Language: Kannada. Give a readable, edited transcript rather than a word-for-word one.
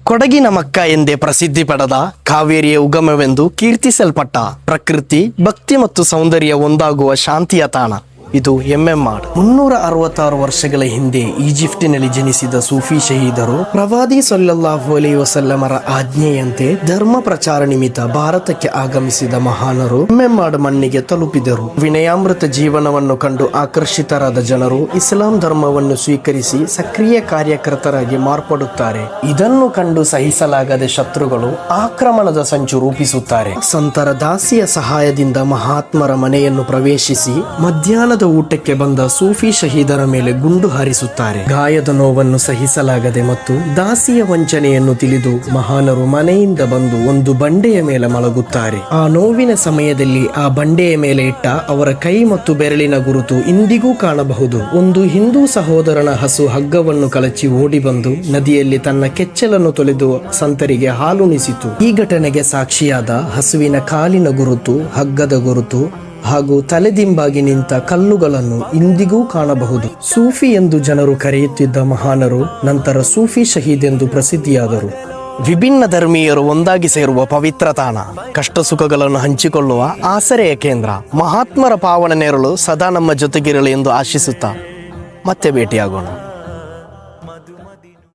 ಕೊಡಗಿನ ಮಕ್ಕ ಎಂದೇ ಪ್ರಸಿದ್ಧಿ ಪಡೆದ ಕಾವೇರಿಯ ಉಗಮವೆಂದು ಕೀರ್ತಿಸಲ್ಪಟ್ಟ ಪ್ರಕೃತಿ, ಭಕ್ತಿ ಮತ್ತು ಸೌಂದರ್ಯ ಒಂದಾಗುವ ಶಾಂತಿಯ ತಾಣ ಇದು ಎಮ್ಮೆಮ್ಮಾಡ್. 366 ವರ್ಷಗಳ ಹಿಂದೆ ಈಜಿಪ್ಟಿನಲ್ಲಿ ಜನಿಸಿದ ಸೂಫಿ ಶಹೀದರು ಪ್ರವಾದಿ ಸಲ್ಲಲ್ಲಾಹು ಅಲೈಹಿ ವಸಲ್ಲಮರ ಆಜ್ಞೆಯಂತೆ ಧರ್ಮ ಪ್ರಚಾರ ನಿಮಿತ್ತ ಭಾರತಕ್ಕೆ ಆಗಮಿಸಿದ ಮಹಾನರು ಎಮ್ಮೆಮ್ಮಾಡ್ ಮಣ್ಣಿಗೆ ತಲುಪಿದರು. ವಿನಯಾಮೃತ ಜೀವನವನ್ನು ಕಂಡು ಆಕರ್ಷಿತರಾದ ಜನರು ಇಸ್ಲಾಂ ಧರ್ಮವನ್ನು ಸ್ವೀಕರಿಸಿ ಸಕ್ರಿಯ ಕಾರ್ಯಕರ್ತರಾಗಿ ಮಾರ್ಪಡುತ್ತಾರೆ. ಇದನ್ನು ಕಂಡು ಸಹಿಸಲಾಗದ ಶತ್ರುಗಳು ಆಕ್ರಮಣದ ಸಂಚು ರೂಪಿಸುತ್ತಾರೆ. ಸಂತರ ದಾಸಿಯ ಸಹಾಯದಿಂದ ಮಹಾತ್ಮರ ಮನೆಯನ್ನು ಪ್ರವೇಶಿಸಿ ಮಧ್ಯಾಹ್ನದ ಊಟಕ್ಕೆ ಬಂದ ಸೂಫಿ ಶಹೀದರ ಮೇಲೆ ಗುಂಡು ಹಾರಿಸುತ್ತಾರೆ. ಗಾಯದ ನೋವನ್ನು ಸಹಿಸಲಾಗದೆ ಮತ್ತು ದಾಸಿಯ ವಂಚನೆಯನ್ನು ತಿಳಿದು ಮಹಾನರು ಮನೆಯಿಂದ ಬಂದು ಒಂದು ಬಂಡೆಯ ಮೇಲೆ ಮಲಗುತ್ತಾರೆ. ಆ ನೋವಿನ ಸಮಯದಲ್ಲಿ ಆ ಬಂಡೆಯ ಮೇಲೆ ಇಟ್ಟ ಅವರ ಕೈ ಮತ್ತು ಬೆರಳಿನ ಗುರುತು ಇಂದಿಗೂ ಕಾಣಬಹುದು. ಒಂದು ಹಿಂದೂ ಸಹೋದರನ ಹಸು ಹಗ್ಗವನ್ನು ಕಳಚಿ ಓಡಿ ಬಂದು ನದಿಯಲ್ಲಿ ತನ್ನ ಕೆಚ್ಚಲನ್ನು ತೊಳೆದು ಸಂತರಿಗೆ ಹಾಲುಣಿಸಿತು. ಈ ಘಟನೆಗೆ ಸಾಕ್ಷಿಯಾದ ಹಸುವಿನ ಕಾಲಿನ ಗುರುತು, ಹಗ್ಗದ ಗುರುತು ಹಾಗೂ ತಲೆದಿಂಬಾಗಿ ನಿಂತ ಕಲ್ಲುಗಳನ್ನು ಇಂದಿಗೂ ಕಾಣಬಹುದು. ಸೂಫಿ ಎಂದು ಜನರು ಕರೆಯುತ್ತಿದ್ದ ಮಹಾನರು ನಂತರ ಸೂಫಿ ಶಹೀದ್ ಎಂದು ಪ್ರಸಿದ್ಧಿಯಾದರು. ವಿಭಿನ್ನ ಧರ್ಮೀಯರು ಒಂದಾಗಿ ಸೇರುವ ಪವಿತ್ರ ತಾಣ, ಕಷ್ಟ ಸುಖಗಳನ್ನು ಹಂಚಿಕೊಳ್ಳುವ ಆಸರೆಯ ಕೇಂದ್ರ. ಮಹಾತ್ಮರ ಪಾವನ ನೆರಳು ಸದಾ ನಮ್ಮ ಜೊತೆಗಿರಲಿ ಎಂದು ಆಶಿಸುತ್ತಾ ಮತ್ತೆ ಭೇಟಿಯಾಗೋಣ.